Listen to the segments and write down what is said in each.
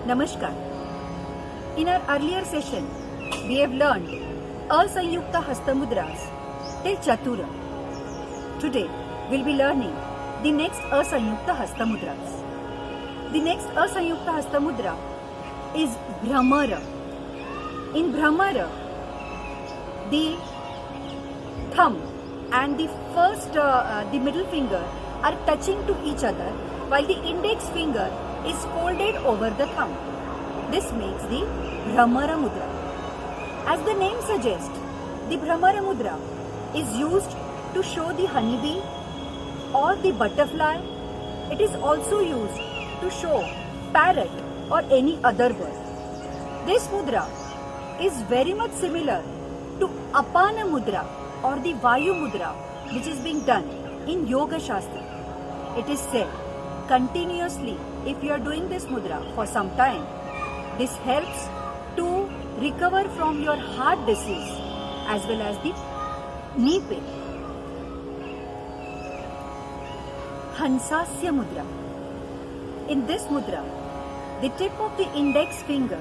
Namaskar. In our earlier session, we have learned Asanyukta Hastamudras till Chatura. Today, we'll be learning the next Asanyukta Hastamudras. The next Asanyukta Hastamudra is Bhramara. In Bhramara, the thumb and the middle finger are touching to each other, while the index finger is folded over the thumb. This makes the Bhramara Mudra. As the name suggests, the Bhramara Mudra is used to show the honeybee or the butterfly. It is also used to show parrot or any other bird. This mudra is very much similar to Apana Mudra or the Vayu Mudra, which is being done in Yoga Shastra. It is said continuously, if you are doing this mudra for some time, this helps to recover from your heart disease as well as the knee pain. Hansasya Mudra. In this mudra, the tip of the index finger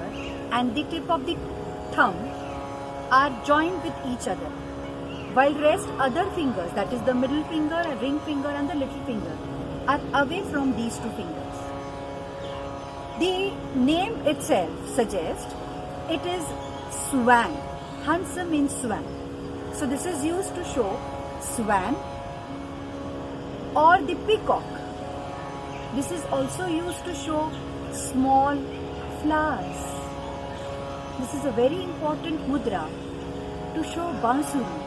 and the tip of the thumb are joined with each other, while rest other fingers, that is the middle finger, a ring finger and the little finger, are away from these two fingers. The name itself suggests it is swan. Hansa means swan. So this is used to show swan or the peacock. This is also used to show small flowers. This is a very important mudra to show Bansuri.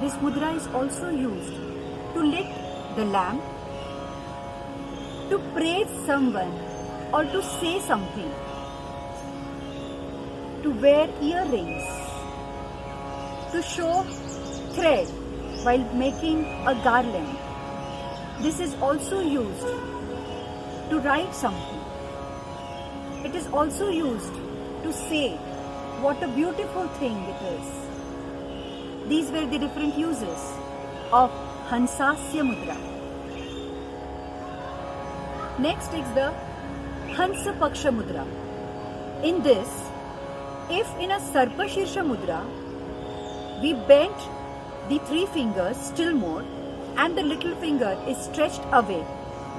This mudra is also used to lit the lamp, to praise someone or to say something, to wear earrings, to show thread while making a garland. This is also used to write something. It is also used to say what a beautiful thing it is. These were the different uses of Hansasya Mudra. Next is the Hansa Paksha Mudra. In this, if in a Sarpa Shirsha Mudra, we bend the three fingers still more and the little finger is stretched away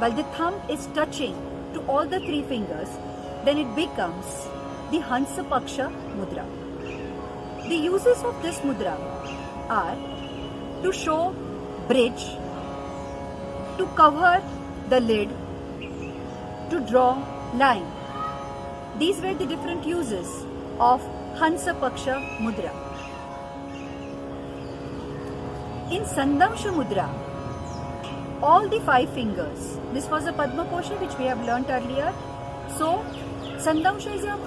while the thumb is touching to all the three fingers, then it becomes the Hansa Paksha Mudra. The uses of this mudra are to show bridge, to cover the lid, to draw line. These were the different uses of Hansa Paksha Mudra. In Sandamsha Mudra, all the five fingers, this was a Padma Kosha which we have learnt earlier. So, Sandamsha is a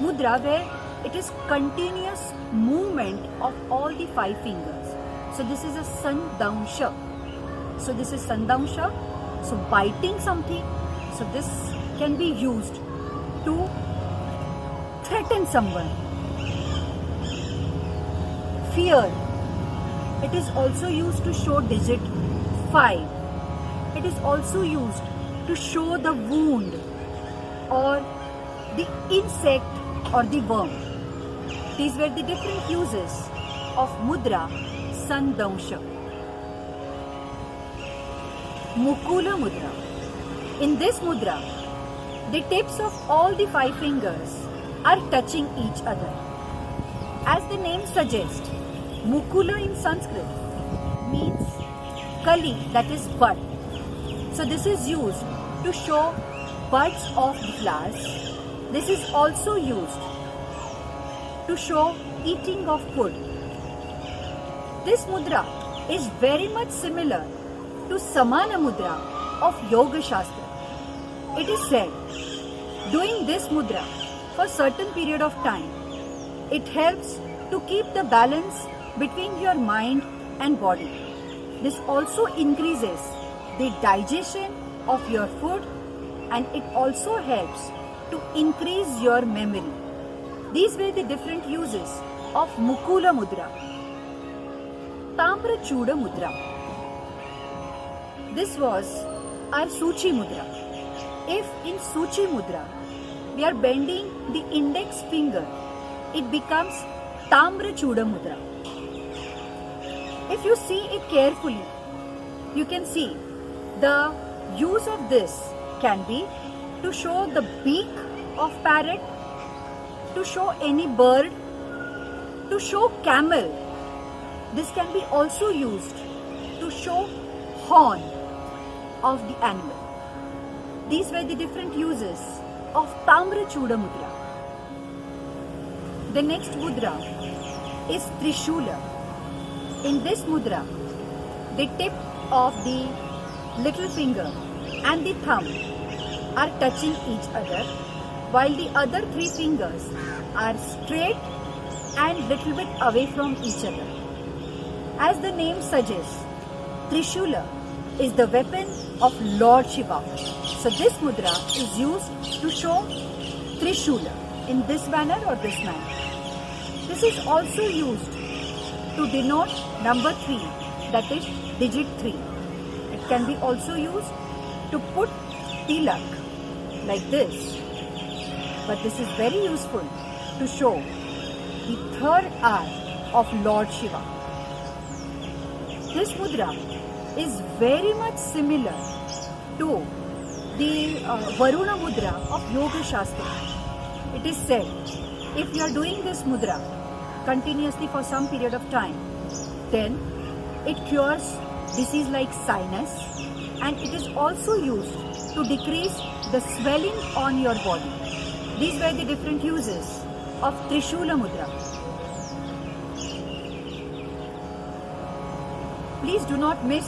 mudra where it is continuous movement of all the five fingers. So, this is a Sandamsha. So, this is Sandamsha. So, biting something. So, this can be used to threaten someone. Fear. It is also used to show digit 5. It is also used to show the wound or the insect or the worm. These were the different uses of mudra Sandamsha. Mukula Mudra. In this mudra, the tips of all the five fingers are touching each other. As the name suggests, Mukula in Sanskrit means kali, that is bud. So this is used to show buds of the flowers. This is also used to show eating of food. This mudra is very much similar to Samana Mudra of Yoga Shastra. It is said, doing this mudra for certain period of time, it helps to keep the balance between your mind and body. This also increases the digestion of your food and it also helps to increase your memory. These were the different uses of Mukula Mudra. Tamra Chuda Mudra. This was our Suchi Mudra. If in Suchi Mudra we are bending the index finger, it becomes Tamrachuda Mudra. If you see it carefully, you can see the use of this can be to show the beak of parrot, to show any bird, to show camel. This can be also used to show horn of the animal. These were the different uses of Tamrachuda Mudra. The next mudra is Trishula. In this mudra, the tip of the little finger and the thumb are touching each other, while the other three fingers are straight and little bit away from each other. As the name suggests, Trishula is the weapon of Lord Shiva. So this mudra is used to show Trishula in this manner or this manner. This is also used to denote number 3, that is digit 3. It can be also used to put tilak like this. But this is very useful to show the third eye of Lord Shiva. This mudra is very much similar to the Varuna mudra of Yoga Shastra. It is said, if you are doing this mudra continuously for some period of time, then it cures disease like sinus, and it is also used to decrease the swelling on your body. These were the different uses of Trishula mudra. Please do not miss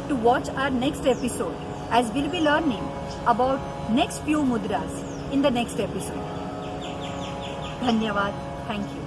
to watch our next episode, as we'll be learning about next few mudras in the next episode. Dhanyavad. Thank you.